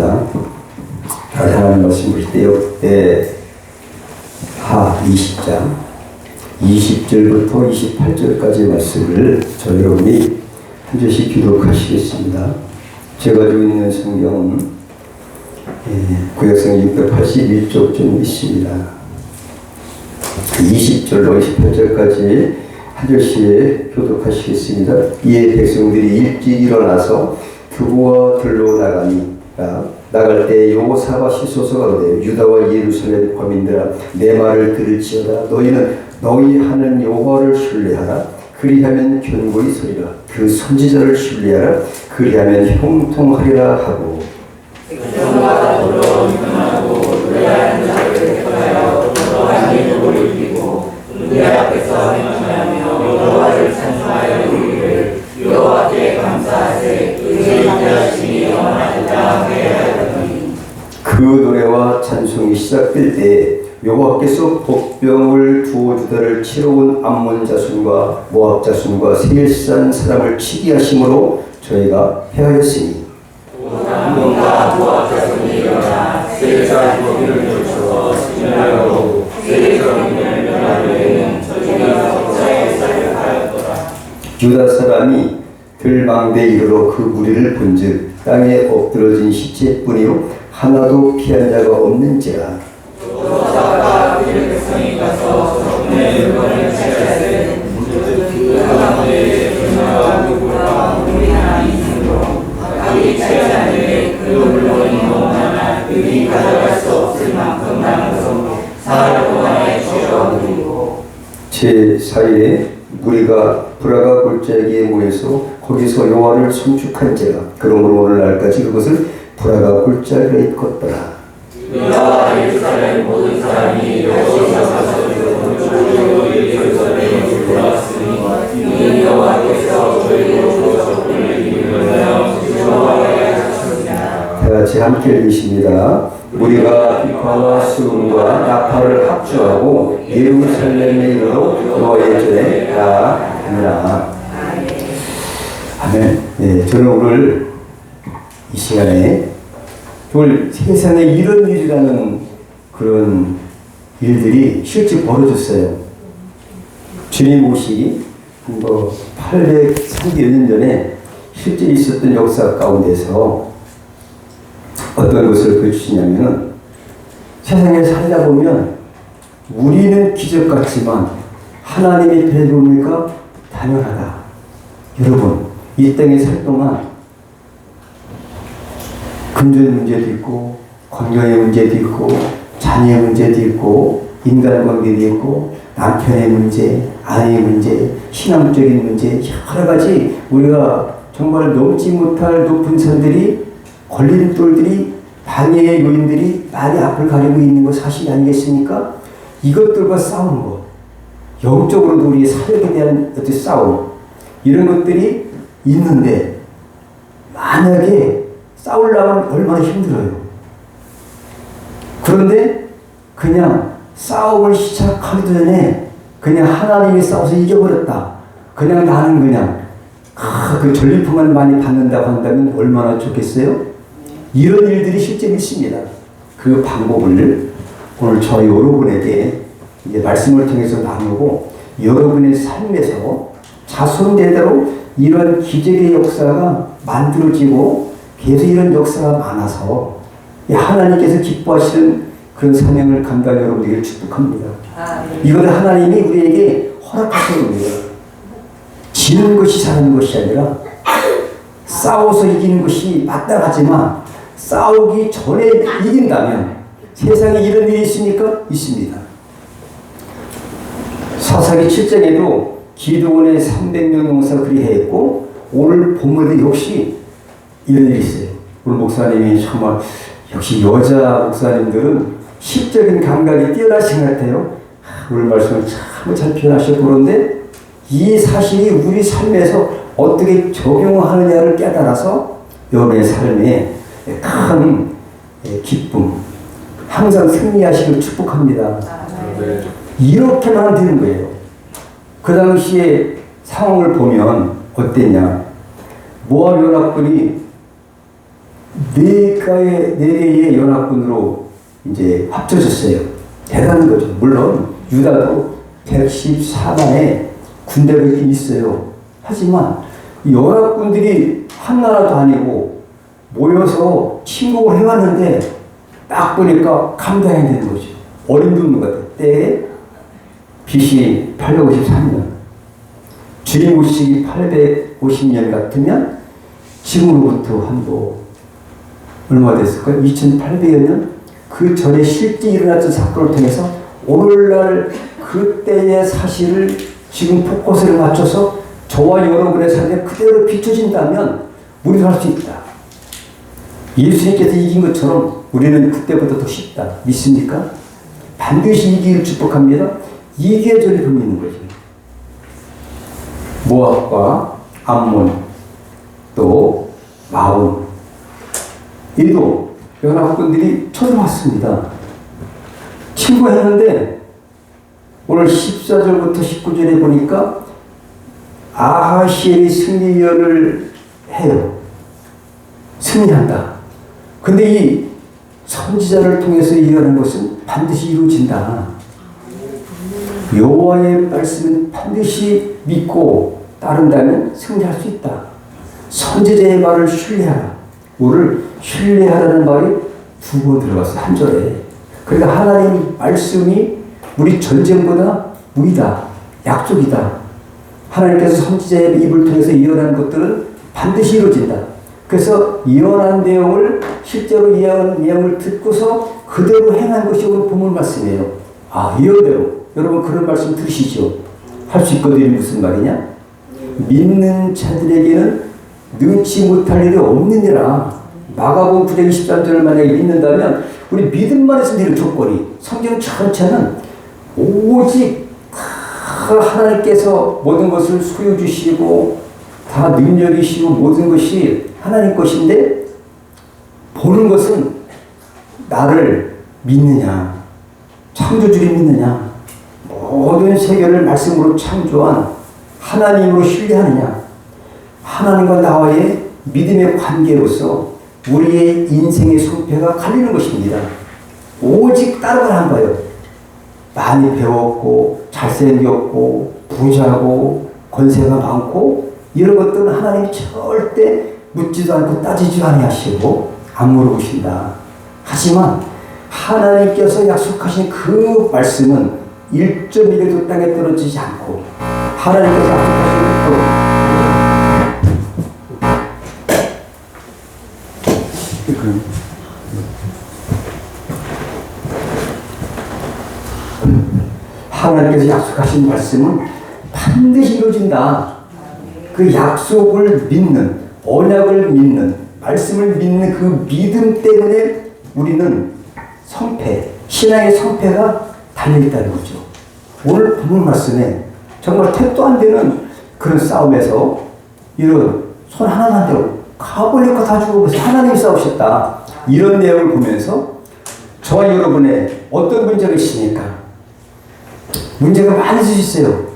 있습니다. 다시 하나님 말씀 보실 때 역대 하 20장 20절부터 28절까지 말씀을 저 여러분이 한 절씩 기록하시겠습니다. 제가 가지고 있는 성경은 구약성 681쪽 좀 있습니다. 20절로 28절까지 한 절씩 교독하시겠습니다. 이에 백성들이 일찍 일어나서 두부와 들로 나갈 때 여호사가 시소서가 오되 유다와 예루살렘 거민들아 내 말을 들을지어다. 너희는 너희 하는 여호와를 신뢰하라. 그리하면 견고히 서리라. 그 선지자를 신뢰하라. 그리하면 형통하리라 하고 그 노래와 찬송이 시작될 때 여호와께서 복병을 두어 주다를 치러 온 암몬 자손과 모압 자손과 세일산 사람을 치게 하심으로 저희가 패하였으니 암몬과 모압 자손이 일어나 세일산 거기를 쫓아 진멸하고 세일산을 멸하려는 저희가 적자에 사역하였더라. 유다 사람이 들망대 이르러 그 무리를 본즉 땅에 엎드러진 시체뿐이요 하나도 피한 자가 없는지라. 여호사가 그의 백성이 가서 적군의 물건을 취하되 그 가운데 그나와 누구와 우리 하나님 있으므로 각기 취하자니 그 물건이 너무나 그이 가져갈 수 없을 만큼 많아서 사흘 동안에 취하고 제 사이에 무리가 브라가 골짜기에 모여서 거기서 여호와를 송축한지라. 그러므로 오늘날까지 그것을 브라가 골짜기가 있었더라. 유다와 예루살렘 모든 사람이 여호와께서 예루살렘에 들어왔으니 여호와께서 저희로 적군을 이기며 여호와의 하셨습니다. 다 같이 함께 읽으십니다. 우리가 비파와 수음과 나팔을 합주하고 예루살렘에 이르러 너의 전에 가니라. 아멘. 네, 저는 오늘 이 시간에 오늘 세상에 이런 일이라는 그런 일들이 실제 벌어졌어요. 주님 옷이 830여 년 전에 실제 있었던 역사 가운데서 어떤 것을 보여주시냐면은 세상에 살다 보면 우리는 기적 같지만 하나님의 배려니까 당연하다. 여러분, 이 땅에 살 동안 금전 문제도 있고, 건강의 문제도 있고, 자녀의 문제도 있고, 인간관계도 있고, 남편의 문제, 아내의 문제, 신앙적인 문제, 여러 가지 우리가 정말 넘지 못할 높은 산들이 걸림돌들이 방해의 요인들이 많이 앞을 가리고 있는 거 사실 아니겠습니까? 이것들과 싸우는 것, 영적으로도 우리의 사역에 대한 어떤 싸움, 이런 것들이 있는데 만약에 싸우려면 얼마나 힘들어요. 그런데 그냥 싸움을 시작하기 전에 그냥 하나님이 싸워서 이겨버렸다. 그냥 나는 그냥 그 전리품을 많이 받는다고 한다면 얼마나 좋겠어요? 이런 일들이 실제 있습니다. 그 방법을 오늘 저 여러분에게 이제 말씀을 통해서 나누고 여러분의 삶에서 자손대대로 이런 기적의 역사가 만들어지고 계속 이런 역사가 많아서 하나님께서 기뻐하시는 그런 사명을 감당하는 여러분에게 축복합니다. 이것은 하나님이 우리에게 허락하신 겁니다. 지는 것이 사는 것이 아니라 싸워서 이기는 것이 마땅하지만 싸우기 전에 이긴다면 세상에 이런 일이 있습니까? 있습니다. 사사기 7장에도 기드온의 300명 용사 그리했고 오늘 본문에도 역시 이런 일이 있어요. 오늘 목사님이 정말 역시 여자 목사님들은 시적인 감각이 뛰어나신 것 같아요. 오늘 말씀을 참 잘 표현하셨고 그런데 이 사실이 우리 삶에서 어떻게 적용하느냐를 깨달아서 여러분의 삶에 큰 기쁨, 항상 승리하시길 축복합니다. 이렇게만 하면 되는 거예요. 그 당시에 상황을 보면 어땠냐. 모압 연합군이 네 개의 연합군으로 이제 합쳐졌어요. 대단한 거죠. 물론 유다도 114만의 군대가 있긴 있어요. 하지만 연합군들이 한 나라도 아니고 모여서 침공을 해왔는데 딱 보니까 감당이 되는 거죠. 어림없는 것 같아요. 때에 BC 853년 주님 오시기 850년 같으면 지금으로부터 한뭐 얼마가 됐을까요? 2800여 년? 그 전에 실제 일어났던 사건을 통해서 오늘날 그때의 사실을 지금 포커스를 맞춰서 저와 여러분의 삶에 그대로 비춰진다면 우리도 할 수 있다. 예수님께서 이긴 것처럼 우리는 그때보다 더 쉽다. 믿습니까? 반드시 이기길 축복합니다. 이기에 저리 돌리는 거죠. 모압과 암몬 또 마온 이도 연합군들이 쳐들어왔습니다. 침공했는데 오늘 14절부터 19절에 보니까 아하시엘이 승리를 해요. 승리한다. 근데 이 선지자를 통해서 일어나는 것은 반드시 이루어진다. 여호와의 말씀은 반드시 믿고 따른다면 승리할 수 있다. 선지자의 말을 신뢰하라. 오늘 신뢰하라는 말이 2번 들어갔어요. 한 절에. 그러니까 하나님 말씀이 우리 전쟁보다 무기다. 약속이다. 하나님께서 선지자의 입을 통해서 예언한 것들은 반드시 이루어진다. 그래서 예언한 내용을 실제로 예언한 내용을 듣고서 그대로 행한 것이 오늘 본문 말씀이에요. 아, 예언대로. 여러분 그런 말씀 들으시죠? 할 수 있거든요. 무슨 말이냐? 믿는 자들에게는 능치 못할 일이 없느니라. 마가복음 9장 23절을 만약에 믿는다면 우리 믿음만 있으면 되는 조건이 성경 전체는 오직 하나님께서 모든 것을 소유 주시고 다 능력이시고 모든 것이 하나님 것인데 보는 것은 나를 믿느냐 창조주를 믿느냐 모든 세계를 말씀으로 창조한 하나님으로 신뢰하느냐 하나님과 나와의 믿음의 관계로서 우리의 인생의 손패가 갈리는 것입니다. 오직 따르고만 거예요. 많이 배웠고 잘생겼고 부자고 권세가 많고 이런 것들은 하나님이 절대 묻지도 않고 따지지도 아니하시고 안 물어보신다. 하지만 하나님께서 약속하신 그 말씀은 1.1에도 땅에 떨어지지 않고 하나님께서 약속하신 그 하나님께서 약속하신 말씀은 반드시 이루어진다. 그 약속을 믿는, 언약을 믿는, 말씀을 믿는 그 믿음 때문에 우리는 성패, 신앙의 성패가 달려있다는 거죠. 오늘 본문 말씀에 정말 택도 안 되는 그런 싸움에서 이런 손 하나도 안 대고 가보니까 다 죽어버려서 하나님이 싸우셨다. 이런 내용을 보면서 저와 여러분의 어떤 문제가 있습니까? 문제가 많이 있어요.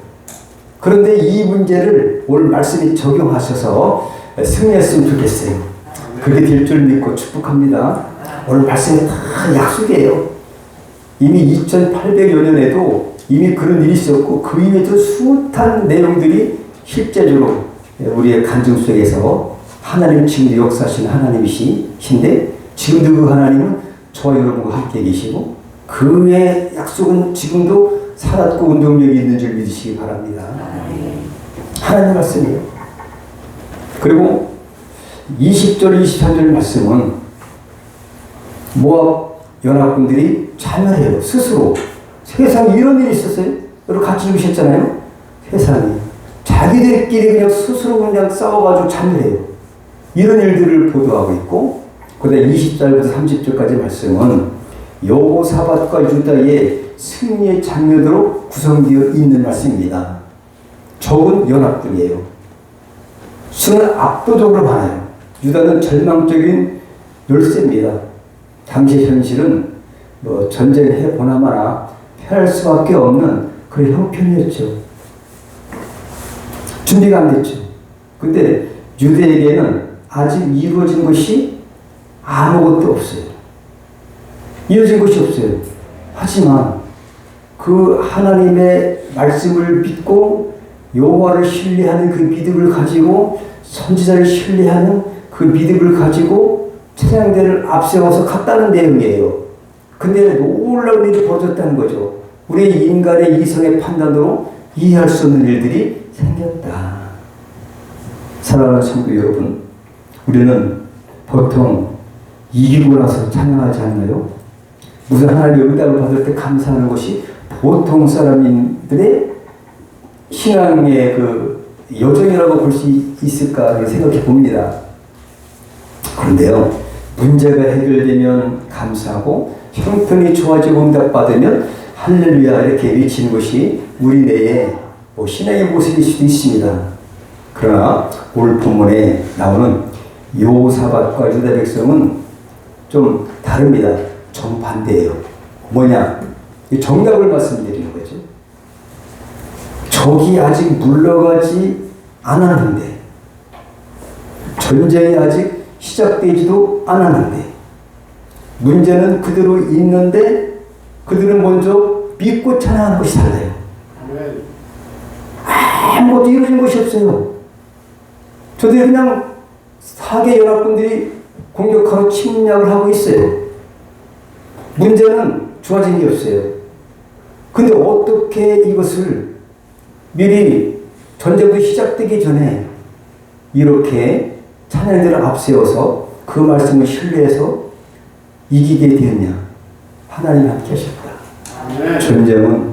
그런데 이 문제를 오늘 말씀에 적용하셔서 승리했으면 좋겠어요. 그게 될 줄 믿고 축복합니다. 오늘 말씀이 다 약속이에요. 이미 2800여 년에도 이미 그런 일이 있었고 그 이후에도 숱한 내용들이 실제적으로 우리의 간증 속에서 하나님 지금도 역사하시는 하나님이신데 지금도 그 하나님은 저와 여러분과 함께 계시고 그의 약속은 지금도 살았고 운동력이 있는 줄 믿으시기 바랍니다. 하나님 말씀이에요. 그리고 20절 23절 말씀은 모압 연합군들이 자멸해요. 스스로. 세상에 이런 일이 있었어요. 여러분 같이 읽으셨잖아요. 세상에 자기들끼리 그냥 스스로 그냥 싸워가지고 자멸해요. 이런 일들을 보도하고 있고 그 다음에 20절부터 30절까지 말씀은 여호사밧과 유다의 승리의 장면으로 구성되어 있는 말씀입니다. 적은 연합군이에요. 수는 압도적으로 많아요. 유다는 절망적인 열세입니다. 당시 현실은 뭐 전쟁해 보나마나 패할 수밖에 없는 그런 형편이었죠. 준비가 안 됐죠. 근데 유대에게는 아직 이루어진 것이 아무것도 없어요. 이어진 것이 없어요. 하지만 그 하나님의 말씀을 믿고 여호와를 신뢰하는 그 믿음을 가지고 선지자를 신뢰하는 그 믿음을 가지고 찬양대를 앞세워서 갔다는 내용이에요. 근데 놀라운 일이 벌어졌다는 거죠. 우리 인간의 이성의 판단으로 이해할 수 없는 일들이 생겼다. 사랑하는 성도 여러분, 우리는 보통 이기고 나서 찬양하지 않나요? 무슨 하나님의 응답을 받을 때 감사하는 것이 보통 사람들의 신앙의 그 여정이라고 볼 수 있을까 생각해 봅니다. 그런데요, 문제가 해결되면 감사하고 형편이 좋아지고 응답받으면 할렐루야 이렇게 외치는 것이 우리 내에 신앙의 모습일 수도 있습니다. 그러나 오늘 본문에 나오는 여호사밧과 유다 백성은 좀 다릅니다. 정반대예요. 뭐냐? 정답을 말씀드리는 거죠. 적이 아직 물러가지 않았는데, 전쟁이 아직 시작되지도 않았는데, 문제는 그대로 있는데 그들은 먼저 믿고 찬양하는 것이 달라요. 아무것도 이루어진 것이 없어요. 저도 그냥 사개 연합군들이 공격하러 침략을 하고 있어요. 문제는 좋아진 게 없어요. 근데 어떻게 이것을 미리 전쟁도 시작되기 전에 이렇게 찬양들을 앞세워서 그 말씀을 신뢰해서 이기게 되었냐? 하나님 함께 하셨다. 전쟁은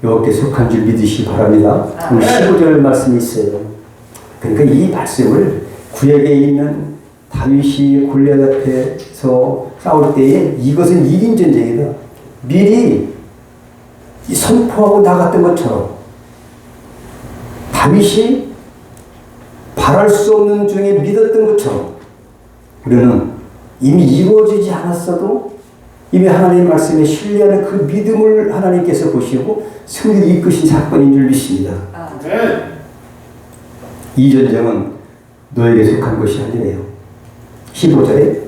여호와께 속한 줄 믿으시기 바랍니다. 15절 말씀이 있어요. 그러니까 이 말씀을 구약에 있는 다윗이 골리앗 앞에서 싸울 때에 이것은 1인 전쟁이다. 미리 선포하고 나갔던 것처럼 다윗이 바랄 수 없는 중에 믿었던 것처럼 우리는 이미 이루어지지 않았어도 이미 하나님의 말씀에 신뢰하는 그 믿음을 하나님께서 보시고 승리를 이끄신 사건인 줄 믿습니다. 이 전쟁은 너에게 속한 것이 아니래요. 15절에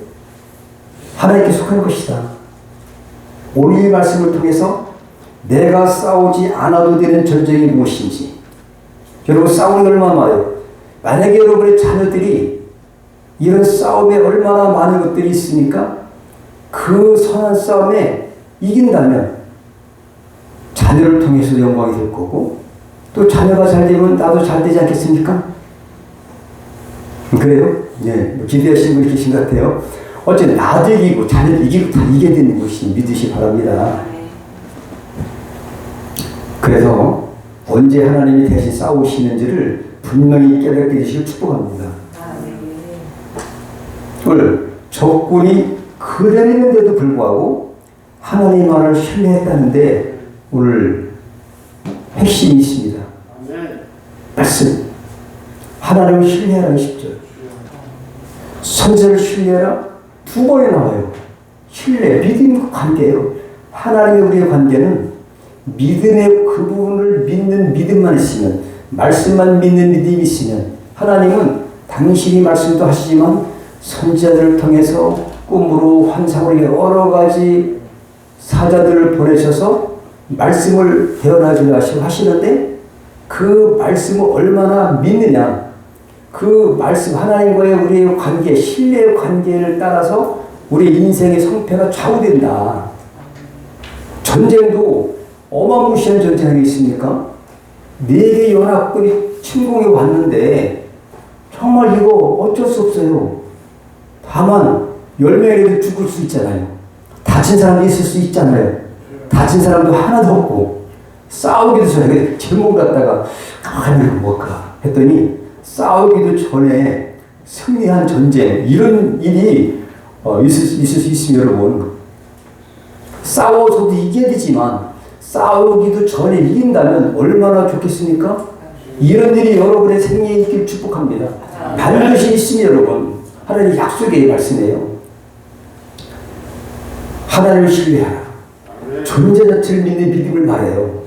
하나님께 속한 것이다. 오늘 이 말씀을 통해서 내가 싸우지 않아도 되는 전쟁이 무엇인지, 여러분 싸우는 게 얼마나 많아요. 만약에 여러분의 자녀들이 이런 싸움에 얼마나 많은 것들이 있으니까 그 선한 싸움에 이긴다면 자녀를 통해서 영광이 될 거고, 또 자녀가 잘 되면 나도 잘 되지 않겠습니까? 그래요? 네, 기대하시는 분이 계신 것 같아요. 어쨌든 나도 이기고 자녀도 이기고 다 이겨야 되는 것이 믿으시기 바랍니다. 그래서 언제 하나님이 대신 싸우시는지를 분명히 깨닫게 되시길 축복합니다. 오늘 적군이 그대로 있는데도 불구하고 하나님의 말을 신뢰했다는데 오늘 핵심이 있습니다. 말씀. 하나님을 신뢰하라는 10절. 선지자를 신뢰하라 2번에 나와요. 신뢰, 믿음과 관계예요. 하나님의 우리의 관계는 믿음의 그 부분을 믿는 믿음만 있으면, 말씀만 믿는 믿음이 있으면, 하나님은 당신이 말씀도 하시지만 선지자들을 통해서 꿈으로 환상으로 여러 가지 사자들을 보내셔서 말씀을 대언하게 하시는데 그 말씀을 얼마나 믿느냐, 그 말씀 하나님과의 우리의 관계, 신뢰의 관계를 따라서 우리 인생의 성패가 좌우된다. 전쟁도 어마무시한 전쟁이 있습니까? 4개 연합군이 침공해 왔는데 정말 이거 어쩔 수 없어요. 다만 10명이라도 죽을 수 있잖아요. 다친 사람도 있을 수 있잖아요. 다친 사람도 하나도 없고 싸우기도 전에 제목을 갖다가 가만히 뭘까 했더니 싸우기도 전에 승리한 전쟁, 이런 일이 있을 수 있으면 여러분, 싸워서도 이겨야 되지만 싸우기도 전에 이긴다면 얼마나 좋겠습니까? 이런 일이 여러분의 생애에 있길 축복합니다. 반드시 있으면 여러분, 하나님 약속의 말씀이에요. 하나님을 신뢰하라. 존재 자체를 믿는 믿음을 말해요.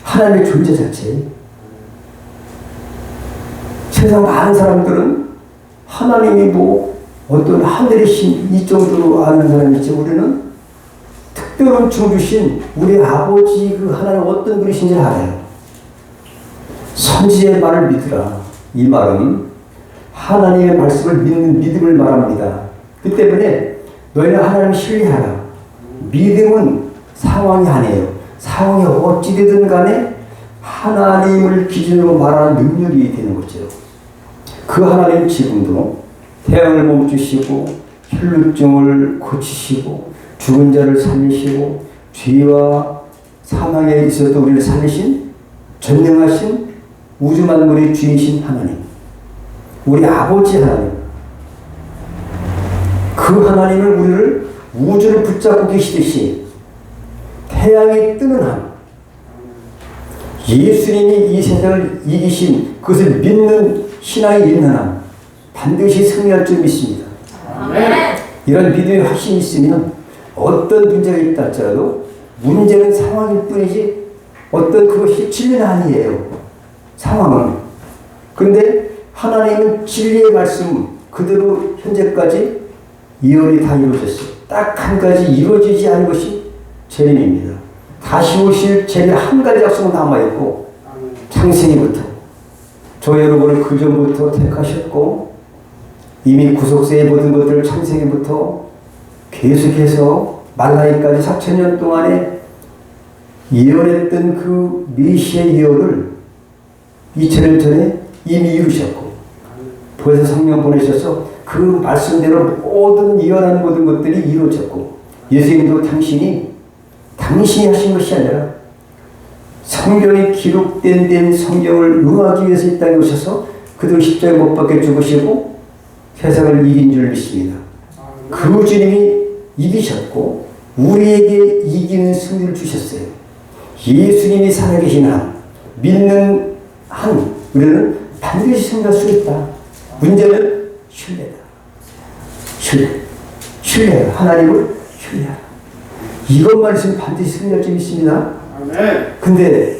하나님의 존재 자체. 세상 많은 사람들은 하나님이 뭐 어떤 하늘의 신, 이 정도로 아는 사람이 있지. 우리는 특별한 종 주신 우리 아버지 그 하나님 어떤 분이신지 알아요. 선지자의 말을 믿으라. 이 말은 하나님의 말씀을 믿는 믿음을 말합니다. 그 때문에 너희는 하나님을 신뢰하라. 믿음은 상황이 아니에요. 상황이 어찌되든 간에 하나님을 기준으로 말하는 능력이 되는 거죠. 그 하나님 지금도 태양을 멈추시고 혈루증을 고치시고 죽은 자를 살리시고 죄와 사망에 있어도 우리를 살리신 전능하신 우주 만물의 주이신 하나님, 우리 아버지 하나님, 그 하나님을 우리를 우주를 붙잡고 계시듯이 태양이 뜨는 한 예수님이 이 세상을 이기신 그것을 믿는 신앙이 있는 한 반드시 승리할 줄 믿습니다. 아멘. 이런 믿음의 확신이 있으면 어떤 문제가 있다 할지라도 문제는 상황일 뿐이지 어떤 그것이 진리는 아니에요. 상황은. 그런데 하나님은 진리의 말씀 그대로 현재까지 예언이 다 이루어졌어요. 딱 한 가지 이루어지지 않은 것이 재림입니다. 다시 오실 재림 한 가지 약속은 남아있고 창세기부터 저 여러분을 그 전부터 택하셨고 이미 구속세의 모든 것들을 창세기부터 계속해서 말라기까지 4,000년 동안에 예언했던 그 메시아의 예언을 2000년 전에 이미 이루셨고 벌써 성령 보내셔서 그 말씀대로 모든 예언한 모든 것들이 이루어졌고 예수님도 당신이 하신 것이 아니라 성경에 기록된 성경을 응하기 위해서 이 땅에 오셔서 그들 십자가에 못 박혀 죽으시고 세상을 이긴 줄 믿습니다. 그 주님이 이기셨고 우리에게 이기는 승리를 주셨어요. 예수님이 살아계신 한 믿는 한 우리는 반드시 승리할 수 있다. 문제는 신뢰다. 신뢰. 하나님을 신뢰하라. 이것만 있으면 반드시 승리할 줄 믿습니다. 근데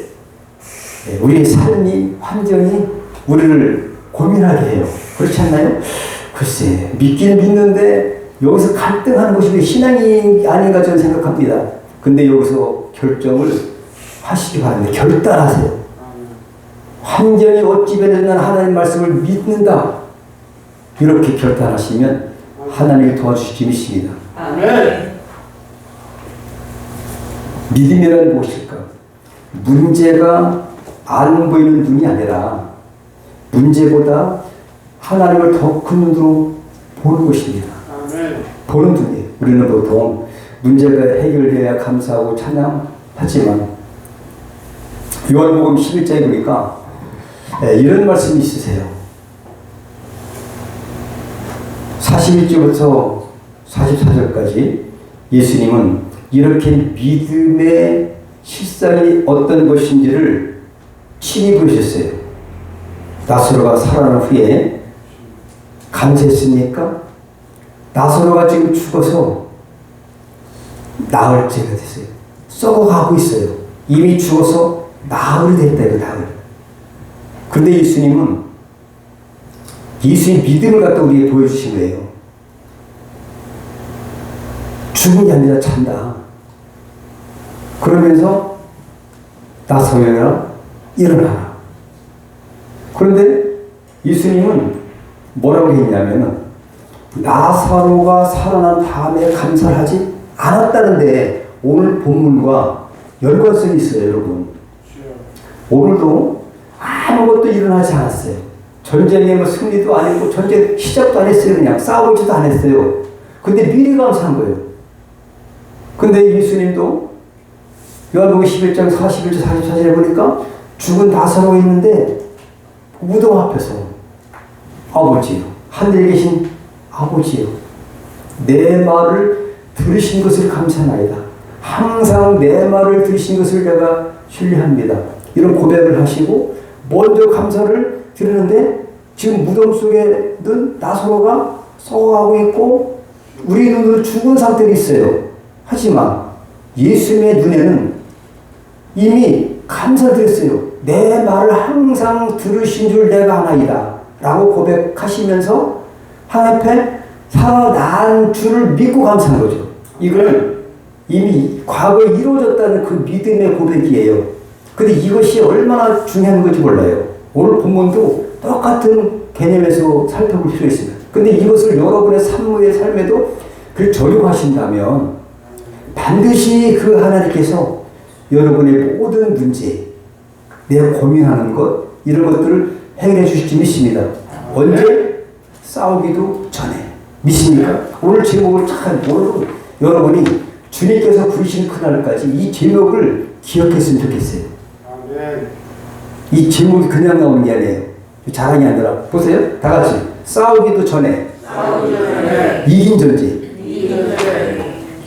우리의 삶이 환경이 우리를 고민하게 해요. 그렇지 않나요? 글쎄 믿기는 믿는데 여기서 갈등하는 것이 신앙이 아닌가 저는 생각합니다. 근데 여기서 결정을 하시기 바랍니다. 결단하세요. 환경이 어찌 변해도 하나님 말씀을 믿는다. 이렇게 결단하시면 하나님이 도와주시기 믿습니다. 아멘. 믿음이란 무엇일까? 문제가 안 보이는 눈이 아니라 문제보다 하나님을 더 큰 눈으로 보는 것입니다. 아멘. 보는 눈이에요. 우리는 보통 문제가 해결돼야 감사하고 찬양하지만 요한복음 11장에 보니까 이런 말씀이 있으세요. 41절부터 44절까지 예수님은 이렇게 믿음의 실상이 어떤 것인지를 친히 보셨어요. 나사로가 살아난 후에 감사했습니까? 나사로가 지금 죽어서 나흘째가 됐어요. 썩어가고 있어요. 이미 죽어서 나흘이 됐다 이거 나흘. 근데 예수님은 예수의 믿음을 갖다 우리에게 보여주신 거예요. 죽은 게 아니라 찬다. 그러면서 나사로야 일어나라. 그런데 예수님은 뭐라고 했냐면은 나사로가 살아난 다음에 감사를 하지 않았다는데 오늘 본문과 연관성이 있어요, 여러분. 오늘도 아무것도 일어나지 않았어요. 전쟁에 뭐 승리도 안 했고 전쟁 시작도 안 했어요. 그냥 싸우지도 안 했어요. 근데 미리 감사한 거예요. 근데 예수님도 요한복음 11장 41절 44절에 보니까 죽은 나사로가 있는데 무덤 앞에서 아버지요, 하늘에 계신 아버지요, 내 말을 들으신 것을 감사하나이다. 항상 내 말을 들으신 것을 내가 신뢰합니다. 이런 고백을 하시고 먼저 감사를 드리는데 지금 무덤 속에는 나사로가 썩어가고 있고 우리 눈으로 죽은 상태로 있어요. 하지만 예수님의 눈에는 이미 감사드렸어요. 내 말을 항상 들으신 줄 내가 아나이다 라고 고백하시면서 하나님 앞에 살아난 줄을 믿고 감사한 거죠. 이거는 이미 과거에 이루어졌다는 그 믿음의 고백이에요. 근데 이것이 얼마나 중요한 건지 몰라요. 오늘 본문도 똑같은 개념에서 살펴볼 필요가 있습니다. 근데 이것을 여러분의 삶의 삶에도 그 적용하신다면 반드시 그 하나님께서 여러분의 모든 문제, 내가 고민하는 것, 이런 것들을 해결해 주실지 믿습니다. 언제? 싸우기도 전에. 믿습니까? 오늘 제목을 참 여러분이 주님께서 부르시는 그날까지 이 제목을 기억했으면 좋겠어요. 이 제목이 그냥 나오는 게 아니에요. 자랑이 아니라. 보세요. 다 같이. 싸우기도 전에. 이긴 전제.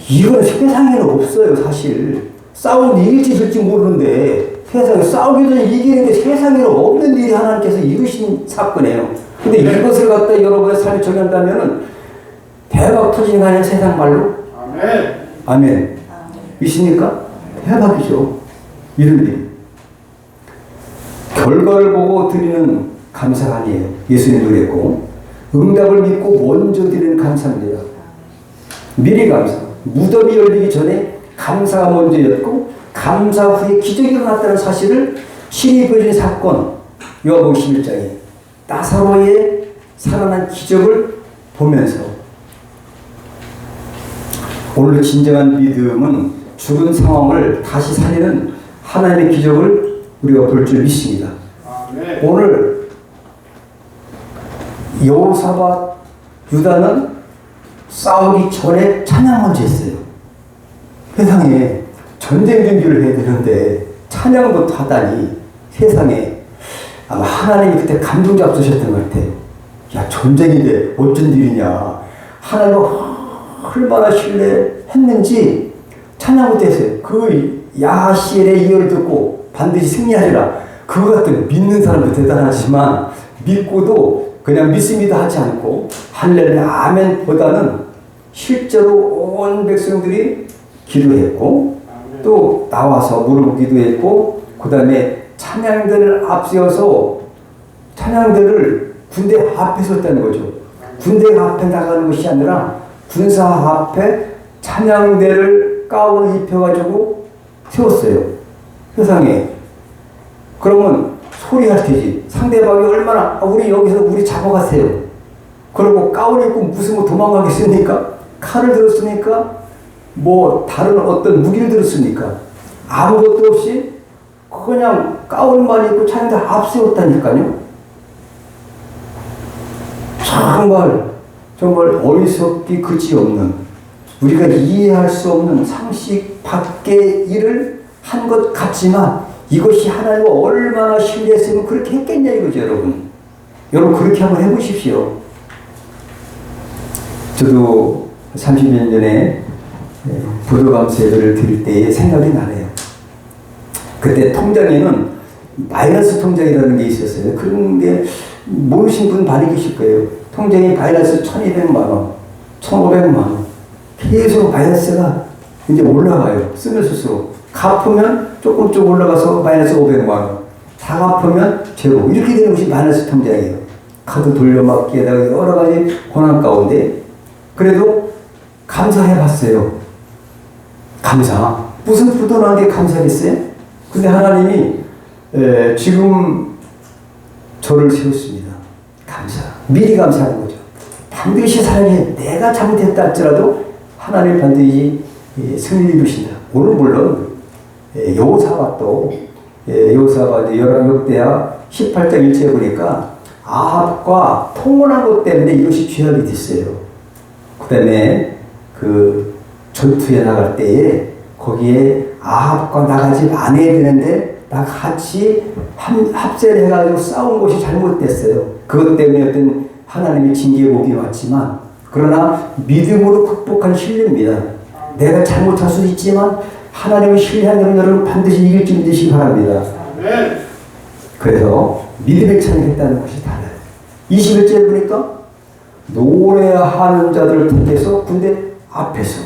이건 세상에는 없어요, 사실. 싸우면 이길지 질지 모르는데 세상에 싸우기 전에 이기는 게 세상에는 없는 일이 하나님께서 이루신 사건이에요. 근데 이것을 갖다 여러분의 삶에 적용한다면은 대박 터지는 거 아니야, 세상 말로? 아멘. 아멘. 믿습니까? 대박이죠. 이런 일. 결과를 보고 드리는 감사가 아니에요. 예수님 그랬고, 응답을 믿고 먼저 드리는 감사입니다. 미리 감사. 무덤이 열리기 전에 감사가 먼저였고, 감사 후에 기적이 일어났다는 사실을 신이 보여준 사건, 요한복음 11장에 나사로의 살아난 기적을 보면서 오늘 진정한 믿음은 죽은 상황을 다시 살리는 하나님의 기적을 우리가 볼 줄 믿습니다. 오늘 여호사밧 유다는 싸우기 전에 찬양 먼저 했어요. 세상에 전쟁 준비를 해야 되는데 찬양부터 하다니 세상에 아마 하나님이 그때 감동 잡수셨던 것 같아요. 야, 전쟁인데 어쩐 일이냐. 하나님 얼마나 신뢰했는지 찬양부터 했어요. 그 야시엘의 이유를 듣고 반드시 승리하리라. 그거 같은 믿는 사람도 대단하지만 믿고도 그냥 믿습니다 하지 않고 할렐루야 아멘보다는 실제로 온 백성들이 기도했고 또 나와서 무릎 기도했고 그 다음에 찬양들을 앞세워서 찬양들을 군대 앞에 섰다는 거죠. 군대 앞에 나가는 것이 아니라 군사 앞에 찬양대를 가운을 입혀가지고 세웠어요. 세상에. 그러면 소리할 테지. 상대방이 얼마나 우리 여기서 우리 잡아가세요. 그리고 가운 입고 무슨 뭐 도망가겠습니까? 칼을 들었습니까? 뭐 다른 어떤 무기를 들었습니까? 아무것도 없이 그냥 가운만 입고 찬양대 앞세웠다니까요. 정말 어리석기 그지없는 우리가 이해할 수 없는 상식 밖의 일을 한 것 같지만 이것이 하나님을 얼마나 신뢰했으면 그렇게 했겠냐 이거죠, 여러분. 여러분 그렇게 한번 해보십시오. 저도 30년 전에 부도감사 예배를 드릴 때의 생각이 나네요. 그때 통장에는 마이너스 통장이라는 게 있었어요. 그런 게 모르신 분 많이 계실 거예요. 통장이 마이너스 1200만 원, 1500만 원. 계속 마이너스가 이제 올라가요. 쓰면 쓸수록. 갚으면 조금 올라가서 마이너스 500만 원. 다 갚으면 제로. 이렇게 되는 것이 마이너스 통장이에요. 카드 돌려막기에다가 여러 가지 고난 가운데. 그래도 감사해 봤어요. 감사. 무슨 부도난 게 감사했어요? 근데 하나님이 지금 저를 세웠습니다. 감사. 미리 감사하는 거죠. 반드시 사랑해. 내가 잘못했다 할지라도 하나님 반드시 승리를 이루신다. 오늘 물론 여호사밧도 여호사밧 열왕기하 18장 1절에 보니까 아합과 통혼한 것 때문에 이것이 죄악이 됐어요. 그 다음에 그 전투에 나갈 때에 거기에 아합과 나가지 않아야 되는데 다 같이 합세를 해가지고 싸운 것이 잘못됐어요. 그것 때문에 어떤 하나님의 징계의 복이 왔지만 그러나 믿음으로 극복한 신뢰입니다. 내가 잘못할 수 있지만 하나님을 신뢰하는 여러분 반드시 이길 줄 믿으시기 바랍니다. 그래서 믿음의 찬양했다는 것이 달라요. 21절에 보니까 노래하는 자들을 택해서 군대 앞에서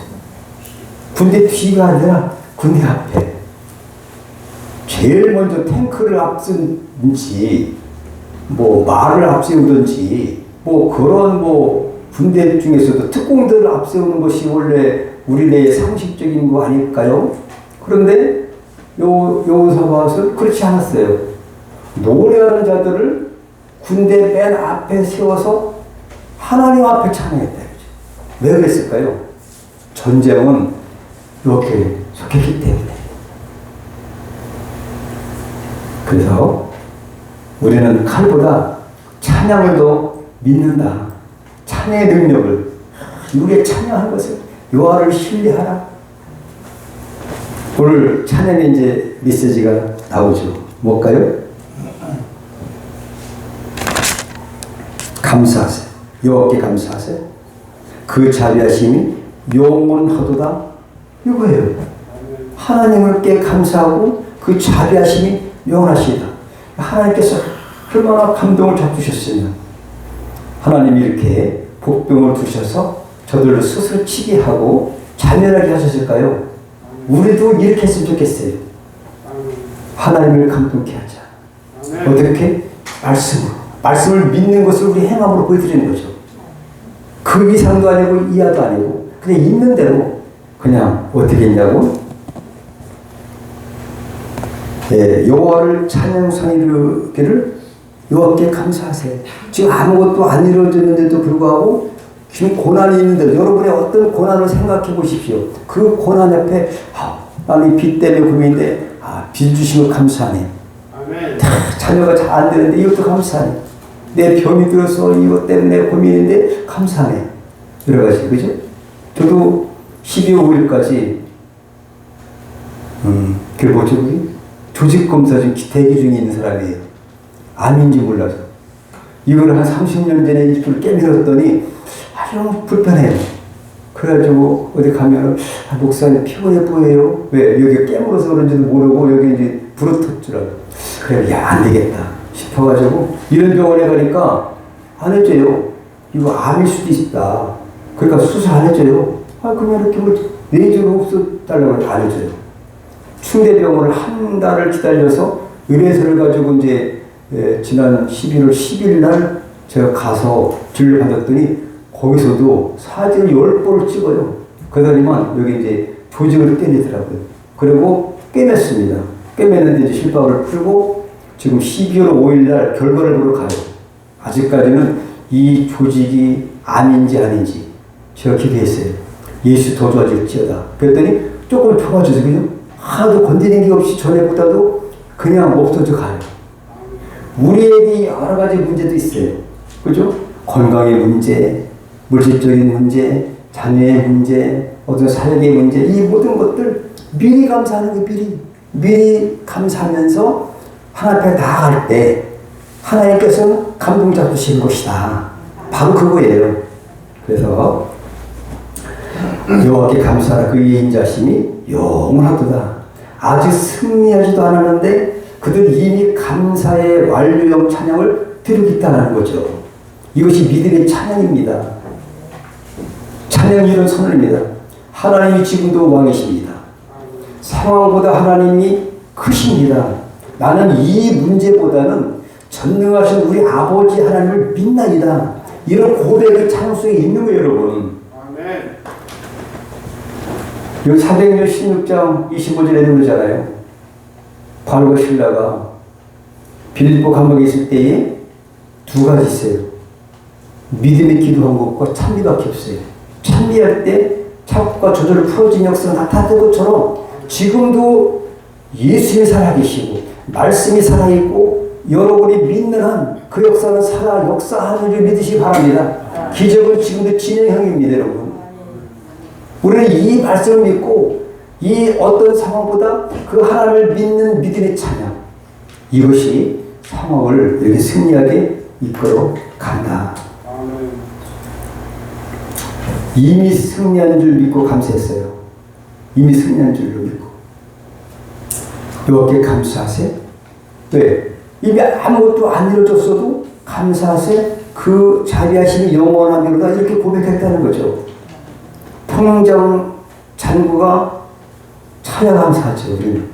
군대 뒤가 아니라 군대 앞에 제일 먼저 탱크를 앞세운지 뭐 말을 앞세우든지 뭐 그런 뭐 군대 중에서도 특공대를 앞세우는 것이 원래 우리네의 상식적인 거 아닐까요? 그런데 여호사밧은 그렇지 않았어요. 노래하는 자들을 군대 맨 앞에 세워서 하나님 앞에 찬양했다. 왜 그랬을까요? 전쟁은 이렇게 속했기 때문에. 그래서 우리는 칼보다 찬양을 더 믿는다. 찬양의 능력을, 우리의 찬양한 것을 여호와를 신뢰하라. 오늘 찬양의 이제 메시지가 나오죠. 뭘까요? 감사하세요. 여호와께 감사하세요. 그 자비하심이 영원하도다. 이거예요. 하나님께 감사하고 그 자비하심이 영원하시다. 하나님께서 얼마나 감동을 잡수셨으면 하나님이 이렇게 복병을 두셔서 저들을 스스로 치게 하고 자멸하게 하셨을까요? 우리도 이렇게 했으면 좋겠어요. 하나님을 감동케 하자. 어떻게? 말씀을 믿는 것을 우리 행함으로 보여드리는 거죠. 그 이상도 아니고 이하도 아니고 그냥 있는 대로 그냥 어떻게 했냐고? 여호와를 찬양상이르기를 여호와께 감사하세요. 지금 아무것도 안 이루어졌는데도 불구하고 지금 고난이 있는데 여러분의 어떤 고난을 생각해 보십시오. 그 고난 옆에 나는 빚 때문에 고민인데 빚 주신 거 감사하네. 아멘. 자녀가 잘 안 되는데 이것도 감사하네. 내 병이 들어서 이것 때문에 고민인데 감사하네. 여러 가지, 그죠? 저도 12월 5일까지 그 뭐죠? 조직검사 중 대기 중에 있는 사람이에요. 암인지 몰라서. 이걸 한 30년 전에 입술을 깨물었더니 아주 불편해요. 그래가지고 어디 가면은 목사님 피곤해 보여요. 왜? 여기 깨물어서 그런지도 모르고 여기 이제 부러뜨더라고요. 그래, 야, 안 되겠다 싶어가지고 이런 병원에 가니까 안 해줘요. 이거 암일 수도 있다. 그러니까 수술 안 해줘요. 그냥 이렇게 뭐 레이저로 흡수달라고 안 해줘요. 충대병원을 한 달을 기다려서 의뢰서를 가지고 이제 지난 11월 10일 날 제가 가서 진료 받았더니 거기서도 사진을 10번을 찍어요. 그러더니만 여기 이제 조직을 떼내더라고요. 그리고 꿰맸습니다. 꿰맸는데 이제 실밥을 풀고 지금 12월 5일 날 결과를 보러 가요. 아직까지는 이 조직이 암인지 아닌지 제가 기대했어요. 예수 더 좋아질지어다. 그랬더니 조금 좋아져서 그냥 하나도 건드린 게 없이 전에보다도 그냥 없어져 가요. 우리에게 여러 가지 문제도 있어요. 그죠? 건강의 문제, 물질적인 문제, 자녀의 문제, 어떤 사역의 문제, 이 모든 것들 미리 감사하는 거예요. 미리 감사하면서 하나님 앞에 나아갈 때 하나님께서는 감동 잡으신 것이다. 바로 그거예요. 그래서 여호와께 감사하라. 그의 인자심이 영원하도다. 아직 승리하지도 않았는데 그들 이미 감사의 완료형 찬양을 드리겠다는 거죠. 이것이 믿음의 찬양입니다. 찬양이 이런 선언입니다. 하나님이 지금도 왕이십니다. 상황보다 하나님이 크십니다. 나는 이 문제보다는 전능하신 우리 아버지 하나님을 믿나이다. 이런 고백의 찬양 속에 있는 거예요, 여러분. 아멘. 여기 사도행전 16장 25절에 그러잖아요. 바울과 실라가 빌립보 감옥에 있을 때에 두 가지 있어요. 믿음의 기도한 것과 찬미밖에 없어요. 찬미할 때 착각과 저절로 풀어진 역사가 나타났던 것처럼 지금도 예수님이 살아계시고 말씀이 살아있고 여러분이 믿는 한 그 역사는 역사하는 줄 믿으시기 바랍니다. 기적은 지금도 진행형입니다, 여러분. 우리는 이 말씀을 믿고 이 어떤 상황보다 그 하나님을 믿는 믿음의 찬양, 이것이 상황을 이렇게 승리하게 이끌어 간다. 이미 승리한 줄 믿고 감사했어요. 이미 승리한 줄로 믿고. 여호와께 감사하세요. 왜? 이미 아무것도 안 이루어졌어도 감사하세요. 그 자비하심이 영원합니다. 이렇게 고백했다는 거죠. 통장 잔고가 차야 감사하죠. 우리는.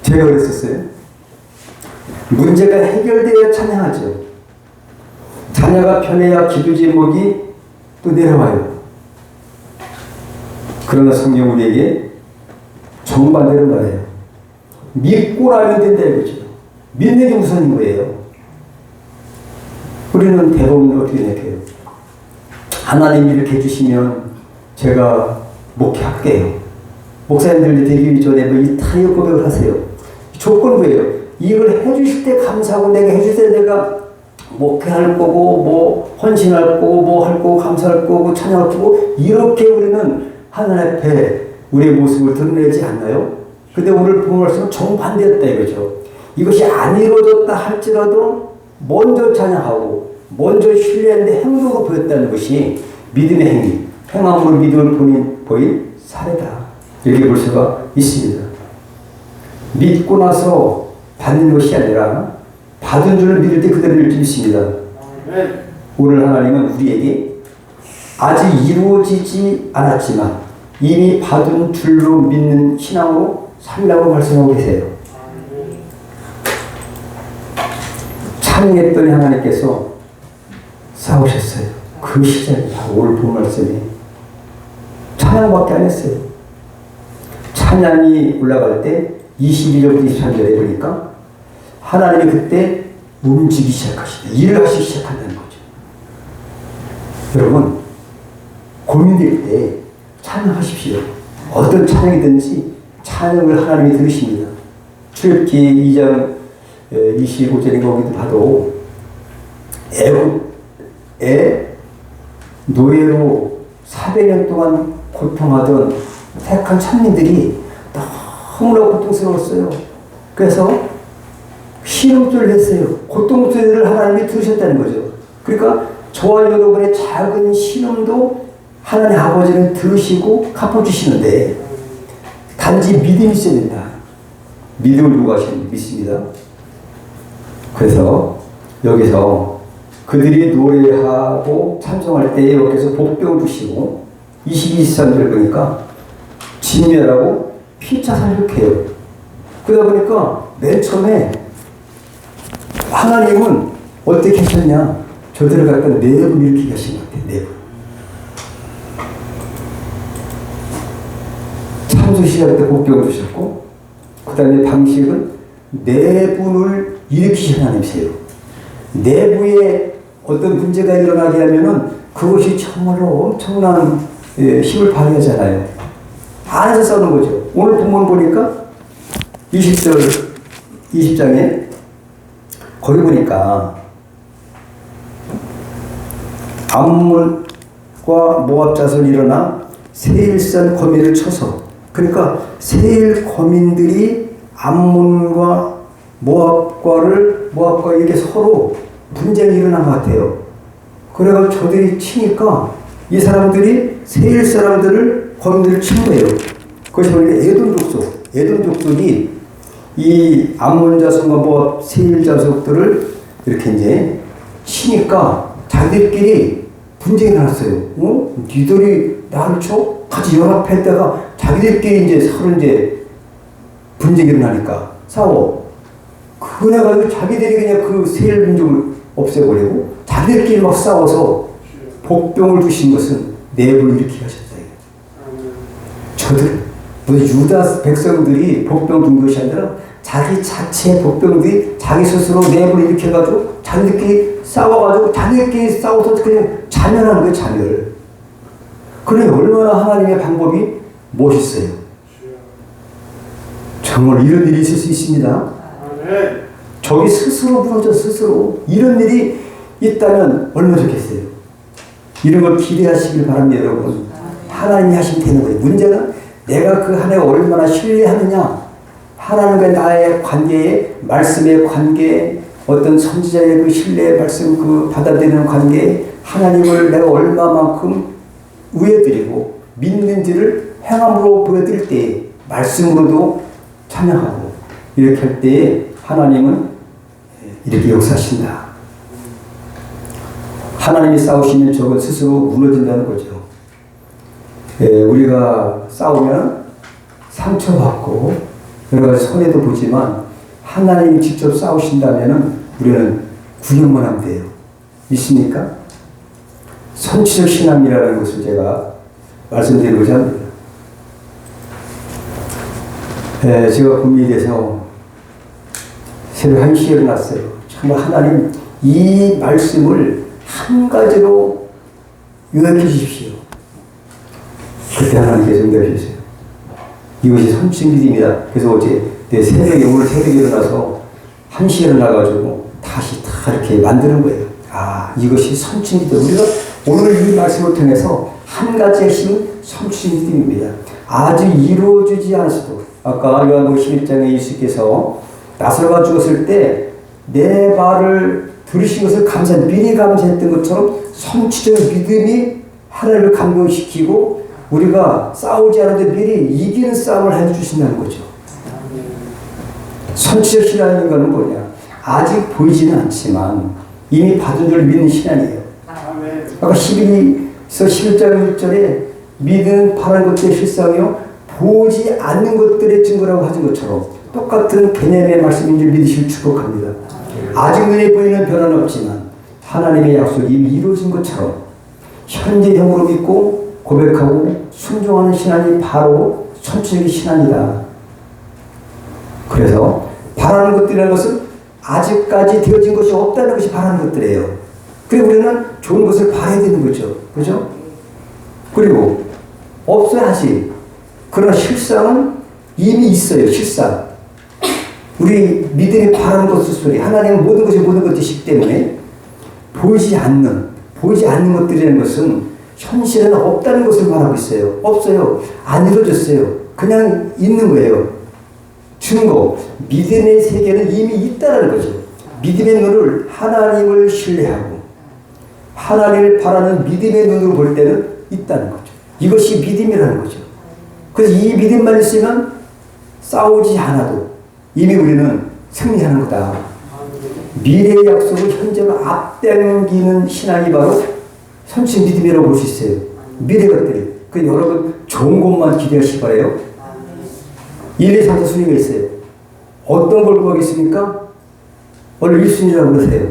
제가 그랬었어요. 문제가 해결되어야 찬양하죠. 자녀가 편해야 기도 제목이 또 내려와요. 그러나 성경 우리에게 정반대로 말해요. 믿고 나면 된다 이거죠. 믿는 게 우선인 거예요. 우리는 대부분 어떻게 생각해요? 하나님 이렇게 해주시면 제가 목회할게요. 목사님들 되기 전에 이 타협 고백을 하세요. 조건 뭐예요? 이걸 해주실 때 감사하고 내가 해줄 때 내가 목회할 거고 뭐 헌신할 거고 뭐 할 거고 감사할 거고 찬양할 거고 이렇게 우리는 하나님 앞에 우리의 모습을 드러내지 않나요? 근데 오늘 본 말씀은 정반대였다 이거죠. 이것이 안 이루어졌다 할지라도 먼저 찬양하고 먼저 신뢰하는데 행동으로 보였다는 것이 믿음의 행위, 행함으로 믿음을 보인 사례다. 이렇게 볼 수가 있습니다. 믿고 나서 받는 것이 아니라 받은 줄을 믿을 때 그대로 믿습니다. 오늘 하나님은 우리에게 아직 이루어지지 않았지만 이미 받은 줄로 믿는 신앙으로 살라고 말씀하고 계세요. 찬양했더니 하나님께서 싸우셨어요. 그 시작이다. 오늘 본 말씀이 찬양밖에 안 했어요. 찬양이 올라갈 때 22절부터 23절에 보니까 하나님이 그때 움직이기 시작하시다. 일을 하시기 시작한다는 거죠. 여러분 고민될 때 찬양하십시오. 어떤 찬양이든지 찬양을 하나님이 들으십니다. 출애굽기 2장 25절인 거기도 봐도 애굽의 노예로 400년 동안 고통하던 택한 천민들이 너무나 고통스러웠어요. 그래서 신음소리를 했어요. 고통소리를 하나님이 들으셨다는 거죠. 그러니까 저와 여러분의 작은 신음도 하나님 아버지는 들으시고 갚아주시는데 단지 믿음이 있어야 된다. 믿음을 요구하시는 믿습니다. 그래서 여기서 그들이 노래하고 찬송할 때에 여기서 복병을 주시고 22, 23절 보니까 진멸하고 피차 살육해요. 그러다 보니까 맨 처음에 하나님은 어떻게 하셨냐? 저들을 갖다 내분 일으키게 하신 것 같아요. 내분. 참수 시작 때 복병을 주셨고 그 다음에 방식은 내분을 일으키신 하나님이세요. 내부에 어떤 문제가 일어나게 하면은 그것이 정말로 엄청난 힘을 발휘하잖아요. 안에서 싸우는 거죠. 오늘 본문 보니까 20절, 20장에 거기 보니까 암몬과 모압 자손이 일어나 세일산 거민을 쳐서 그러니까 세일 거민들이 암몬과 모압과 이게 서로 분쟁이 일어난 것 같아요. 그래가지고 저들이 치니까 이 사람들이 세일 사람들을 거민들을 친 거예요. 그것이 원래 에돔 족속이 이 암몬 자손과 모압 세일 자손들을 이렇게 이제 치니까 자기들끼리 분쟁이 났어요. 니들이 나를 쳐? 같이 연합했다가 자기들끼리 이제 서로 이제 분쟁이 일어나니까 싸워. 그래가지고 자기들이 그냥 그 세일 민족을 없애버리고 자기들끼리 막 싸워서 복병을 주신 것은 내분을 일으키게 하셨다. 저들, 유다 백성들이 복병 준 것이 아니라 자기 자체의 복병들이 자기 스스로 내분을 일으켜가지고 자기들끼리 싸워가지고 자기들끼리 싸워서 그냥 자멸하는 거예요. 자멸. 그러니 얼마나 하나님의 방법이 멋있어요. 정말 이런 일이 있을 수 있습니다. 저기 스스로 무너져 스스로 이런 일이 있다면 얼마나 좋겠어요. 이런 걸 기대하시길 바랍니다. 여러분. 하나님이 하시면 되는 거예요. 문제는 내가 그 하나님을 얼마나 신뢰하느냐, 하나님과 나의 관계에 말씀의 관계, 어떤 선지자의 그 신뢰 말씀 그 받아들이는 관계, 하나님을 내가 얼마만큼 우애드리고 믿는지를 행함으로 보여드릴 때 말씀으로도 찬양하고 이렇게 할 때에 하나님은 이렇게 역사하신다. 하나님이 싸우시면 저건 스스로 무너진다는 거죠. 우리가 싸우면 상처받고 여러 가지 손해도 보지만 하나님이 직접 싸우신다면 우리는 구경만 하면 돼요. 믿습니까? 선취적 신앙이라는 것을 제가 말씀드리고자 합니다. 제가 고민이 돼서 새벽 1시에 일어났어요. 정말 하나님 이 말씀을 한 가지로 요약해 주십시오. 그때 하나님께서 응답해 주세요. 이것이 선취적 믿음이다. 그래서 어제 오늘 새벽에 일어나서 1시에 일어나가지고 다시 다 이렇게 만드는 거예요. 이것이 선취적 믿음. 우리가 오늘 이 말씀을 통해서 한 가지 핵심은 선취적 믿음입니다. 아직 이루어지지 않았어도 아까 요한복음 11장에 예수께서 나사로가 죽었을 때 내 말을 들으신 것을 미리 감사했던 것처럼 선취적 믿음이 하나님을 감동시키고 우리가 싸우지 않아도 미리 이기는 싸움을 해주신다는 거죠. 선취적 신앙인 것은 뭐냐? 아직 보이지는 않지만 이미 받은 줄 믿는 신앙이에요. 아까 11장 1절에 믿음 바라는 것들의 실상이요 보지 않는 것들의 증거라고 하신 것처럼 똑같은 개념의 말씀인 줄 믿으시길 축복합니다. 아직 눈에 보이는 변화는 없지만 하나님의 약속이 이미 이루어진 것처럼 현재형으로 믿고 고백하고 순종하는 신앙이 바로 선취적인 신앙이다. 그래서 바라는 것들이라는 것은 아직까지 되어진 것이 없다는 것이 바라는 것들이에요. 그리고 우리는 좋은 것을 바라야 되는 거죠. 그죠? 그리고 없어야 하지. 그러나 실상은 이미 있어요. 실상. 우리 믿음이 바라는 것을 소리. 하나님은 모든 것이 모든 것이기 때문에 보이지 않는 것들이라는 것은 현실에는 없다는 것을 말하고 있어요. 없어요. 안 이루어졌어요. 그냥 있는 거예요. 증거. 믿음의 세계는 이미 있다는 거죠. 믿음의 눈을 하나님을 신뢰하고 하나님을 바라는 믿음의 눈으로 볼 때는 있다는 거죠. 이것이 믿음이라는 거죠. 그래서 이 믿음만 있으면 싸우지 않아도 이미 우리는 승리하는 거다. 미래의 약속을 현재로 앞당기는 신앙이 바로 선취 믿음이라고 볼 수 있어요. 미래 것들이. 그 여러분 좋은 것만 기대하시기 바라요. 1, 2, 3, 4 순위가 있어요. 어떤 걸 구하겠습니까? 원래 1순위라고 그러세요.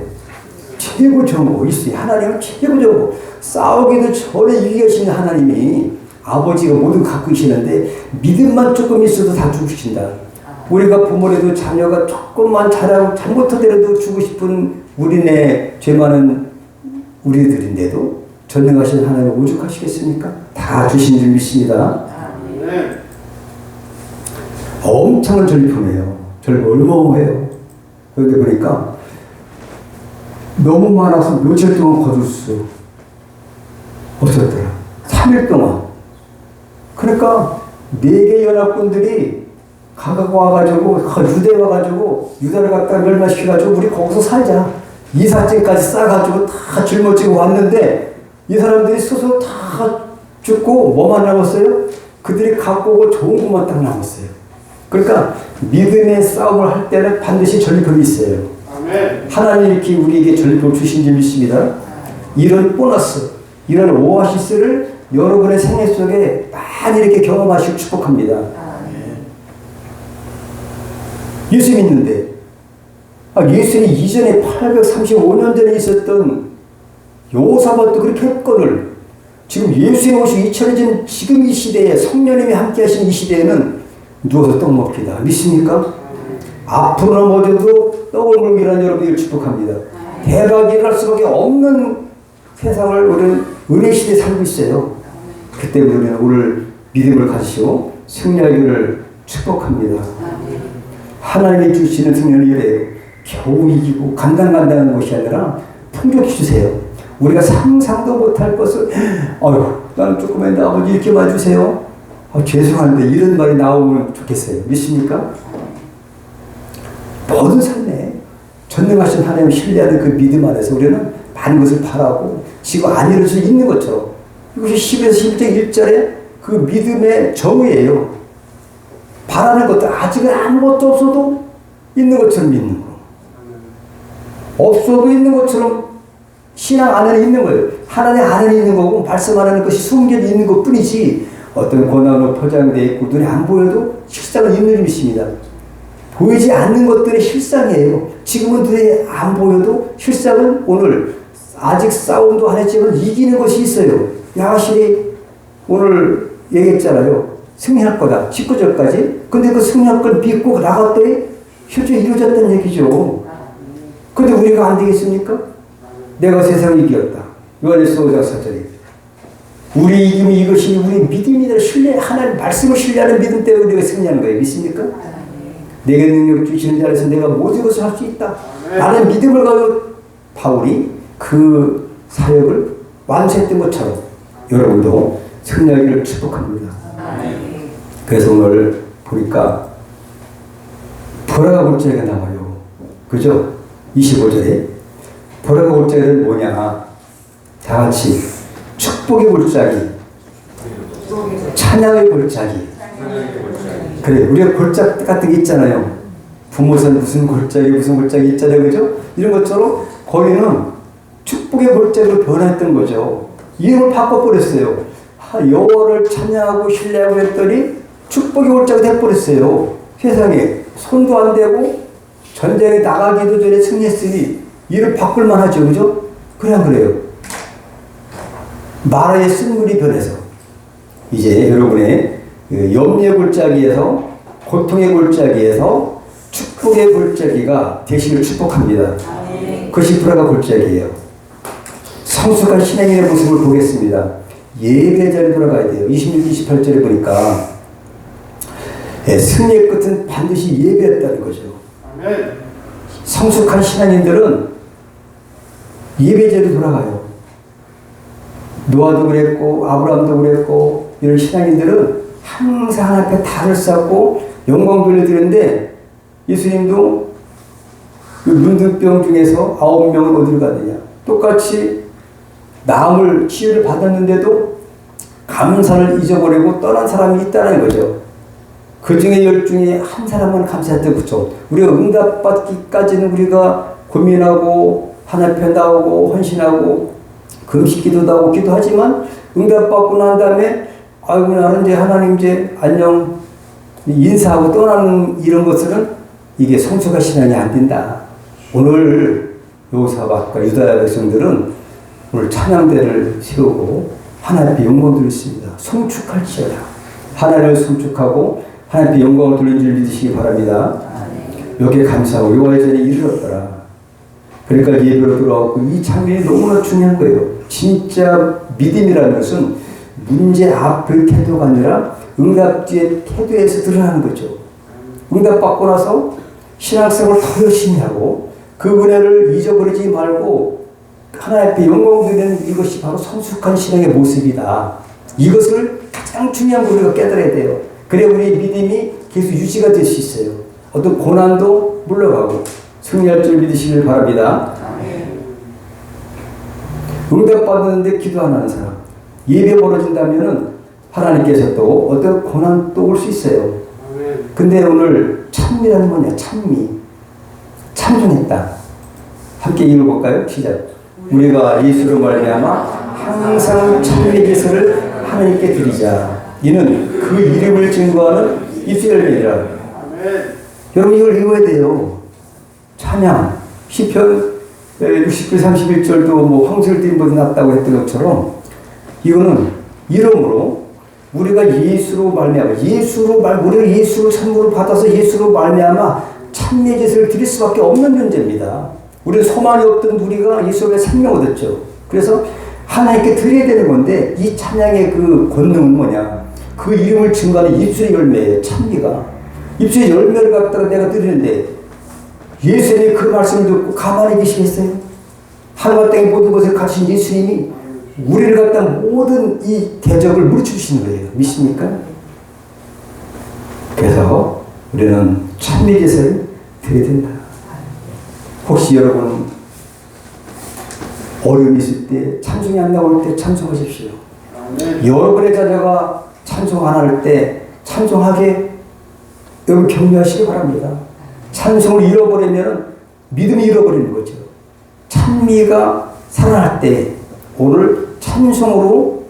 최고 정보 1순위. 하나님은 최고 정보. 싸우기도 전에 이기게 하시는 하나님이 아버지가 모든 갖고 계시는데 믿음만 조금 있어도 다 주시신다. 우리가 부모라도 자녀가 조금만 잘못하더라도 주고 싶은 우리네 죄 많은 우리들인데도 전능하신 하나님 오죽하시겠습니까? 다 주신 줄 믿습니다. 엄청난 전리품이에요. 전리품 얼마해요. 그런데 보니까 너무 많아서 며칠 동안 거둘 수 없었더라. 3일 동안. 그러니까 4개 연합군들이 각각 와가지고 유대 와가지고 유다를 갖다 멸망시켜가지고 우리 거기서 살자. 이삿짐까지 싸가지고 다 짊어지고 왔는데 이 사람들이 스스로 다 죽고 뭐만 남았어요? 그들이 갖고 오고 좋은 것만 딱 남았어요. 그러니까 믿음의 싸움을 할 때는 반드시 전리품이 있어요. 아멘. 하나님 이렇게 우리에게 전리품을 주신 줄 믿습니다. 이런 보너스, 이런 오아시스를 여러분의 생애 속에 많이 이렇게 경험하시고 축복합니다. 예수 믿는데 예수님 이전에 835년 전에 있었던 요사밭도 그렇게 했거늘 지금 예수님 오시고 2000년 전 지금 이 시대에 성령님이 함께 하신 이 시대에는 누워서 떡 먹기다. 믿습니까? 앞으로 넘어져도 떡을 먹기라는 여러분을 축복합니다. 대박이 일어날 수밖에 없는 세상을 우리는 은혜 시대에 살고 있어요. 그때 우리는 오늘 믿음을 가지시고 승리하기를 축복합니다. 하나님이 주시는 승리는 이래요. 겨우 이기고 간당간당한 것이 아니라 풍족히 주세요. 우리가 상상도 못할 것을 나는 조금만 아버지 이렇게만 주세요. 죄송한데 이런 말이 나오면 좋겠어요. 믿습니까? 모든 삶에 전능하신 하나님을 신뢰하는 그 믿음 안에서 우리는 많은 것을 바라고 지금 안 이룰 수 있는 것처럼 이것이 10에서 11장 1절에 그 믿음의 정의예요. 바라는 것들 아직은 아무것도 없어도 있는 것처럼 믿는 거. 없어도 있는 것처럼 신앙 안에 있는 거예요. 하나님 안에 있는 거고 말씀 안에 것이 숨겨져 있는 것 뿐이지 어떤 고난으로 포장되어 있고 눈에 안 보여도 실상은 있는 줄 믿습니다. 보이지 않는 것들의 실상이에요. 지금은 눈에 안 보여도 실상은 오늘 아직 싸움도 안 했지만 이기는 것이 있어요. 야실이 오늘 얘기했잖아요. 승리할 거다. 19절까지. 근데 그 승리할 걸 믿고 나갔더니 실제 이루어졌다는 얘기죠. 근데 우리가 안 되겠습니까? 내가 세상을 이겼다. 요한일서 5장 4절에 우리 이김이 이것이 우리 믿음이다. 신뢰, 하나님 말씀을 신뢰하는 믿음 때문에 우리가 승리하는 거예요. 믿습니까? 내게 능력 주시는 자에서 내가 모든 것을 할 수 있다. 나는 믿음을 가지고 바울이 그 사역을 완수했던 것처럼 여러분도 승리하기를 축복합니다. 그래서 오늘 보니까 보라가 골짜기가 나와요. 그죠? 25절에 보라가 골짜기는 뭐냐? 다 같이 축복의 골짜기, 찬양의 골짜기. 그래, 우리가 골짜기 같은 게 있잖아요. 부모선 무슨 골짜기 있잖아요. 그죠? 이런 것처럼 거기는 축복의 골짜기로 변했던 거죠. 이름을 바꿔버렸어요. 여호와를 찬양하고 신뢰하고 했더니 축복의 골짜기가 돼버렸어요. 세상에 손도 안 대고 전쟁에 나가기도 전에 승리했으니 이를 바꿀만 하죠. 그죠? 그냥 그래요. 마라의 쓴물이 변해서 이제 여러분의 염려의 골짜기에서 고통의 골짜기에서 축복의 골짜기가 되시길 축복합니다. 그것이 보라가 골짜기예요. 성숙한 신앙인의 모습을 보겠습니다. 예배 자리에 돌아가야 돼요. 26, 28절에 보니까 승리의 끝은 반드시 예배였다는 거죠. 성숙한 신앙인들은 예배 자리에 돌아가요. 노아도 그랬고 아브라함도 그랬고 이런 신앙인들은 항상 앞에 달을 쌓고 영광 돌려드렸는데 예수님도 그 문둥병 중에서 9명은 어디로 갔느냐. 똑같이 나음을 치유를 받았는데도 감사를 잊어버리고 떠난 사람이 있다는 거죠. 그 중에 10중에 한 사람은 감사했던 거죠. 우리가 응답받기까지는 우리가 고민하고 하나편 나오고 헌신하고 금식 기도도 하고 기도하지만 응답받고 난 다음에 아이고 나는 이제 하나님 이제 안녕 인사하고 떠나는 이런 것들은 이게 성숙한 신앙이 안 된다. 오늘 여호사밧과 유다 백성들은 오늘 찬양대를 세우고 하나님께 영광 돌렸습니다. 성축할지어다. 하나님을 성축하고 하나님께 영광을 돌린 줄 믿으시기 바랍니다. 여기에 감사하고 여호와의 전에 이르렀더라. 그러니까 예배로 돌아왔고 이 장면이 너무나 중요한 거예요. 진짜 믿음이라는 것은 문제 앞의 태도가 아니라 응답 뒤의 태도에서 드러나는 거죠. 응답받고 나서 신앙생활을 더 열심히 하고 그 은혜를 잊어버리지 말고 하나님 앞에 영광 드리는 이것이 바로 성숙한 신앙의 모습이다. 이것을 가장 중요한 거 우리가 깨달아야 돼요. 그래 우리 믿음이 계속 유지가 될 수 있어요. 어떤 고난도 물러가고 승리할 줄 믿으시길 바랍니다. 응답받는데 기도 안 하는 사람 예배 벌어진다면은 하나님께서 또 어떤 고난 또 올 수 있어요. 근데 오늘 찬미라는 뭐냐? 찬미. 찬송했다. 함께 읽어볼까요? 시작. 우리가 예수로 말미암아 항상 찬미 제사를 하나님께 드리자. 이는 그 이름을 증거하는 이스라엘이라. 여러분 이걸 읽어야 돼요. 찬양. 시편 60편 31절도 뭐 황소를 띠는 보다 낫다고 했던 것처럼 이거는 이름으로 우리가 예수로 말미암아 우리가 예수로 선물을 받아서 예수로 말미암아 찬미 제사를 드릴 수밖에 없는 존재입니다. 우리는 소망이 없던 우리가 예수의 생명을 얻었죠. 그래서 하나님께 드려야 되는 건데 이 찬양의 그 권능은 뭐냐? 그 이름을 증거하는 입술의 열매예요. 찬미가 입술의 열매를 갖다가 내가 드리는데 예수님이 그 말씀을 듣고 가만히 계시겠어요? 하늘과 땅의 모든 것을 가진 예수님이 우리를 갖다 모든 이 대적을 물리치시는 거예요. 믿습니까? 그래서 우리는 찬미 제사를 드려야 된다. 혹시 여러분 어려움이 있을 때 찬송이 안 나올 때 찬송하십시오. 여러분의 자녀가 찬송 안 할 때 찬송하게 여러분 격려하시기 바랍니다. 찬송을 잃어버리면 믿음이 잃어버리는 거죠. 찬미가 살아날 때 오늘 찬송으로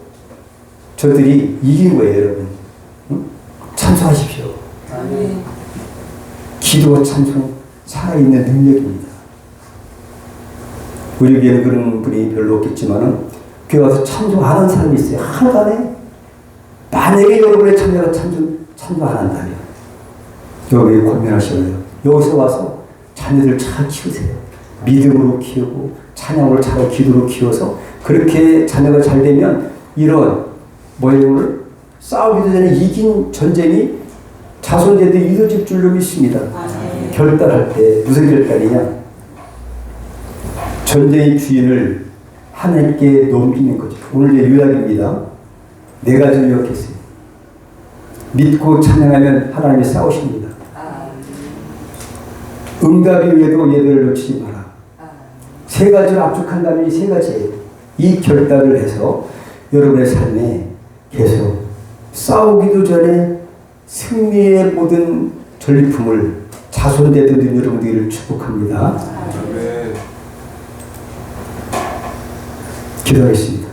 저들이 이긴 거예요, 여러분. 응? 찬송하십시오. 기도와 찬송 살아있는 능력입니다. 우리 교회는 그런 분이 별로 없겠지만은 교회 와서 찬송 안 하는 사람이 있어요. 한간에 만약에 여러분의 참여가 찬송 안 한다면 여기 고민하셔요. 여기서 와서 자녀들 잘 키우세요. 믿음으로 키우고 찬양으로 잘 기도로 키워서 그렇게 자녀가 잘 되면 이런 오늘 싸우기도 전에 이긴 전쟁이 자손제도 이루어질 줄로 믿습니다. 결단할 때 무슨 결단이냐? 전쟁의 주인을 하나님께 넘기는 거죠. 오늘 제 요약입니다. 네 가지를 요약했어요. 믿고 찬양하면 하나님이 싸우십니다. 응답이 외에도 예배를 놓치지 마라. 세 가지를 압축한다면 이 세 가지예요. 이 결단을 해서 여러분의 삶에 계속 싸우기도 전에 승리의 모든 전리품을 자손되던 여러분들을 축복합니다. 기도하겠습니다.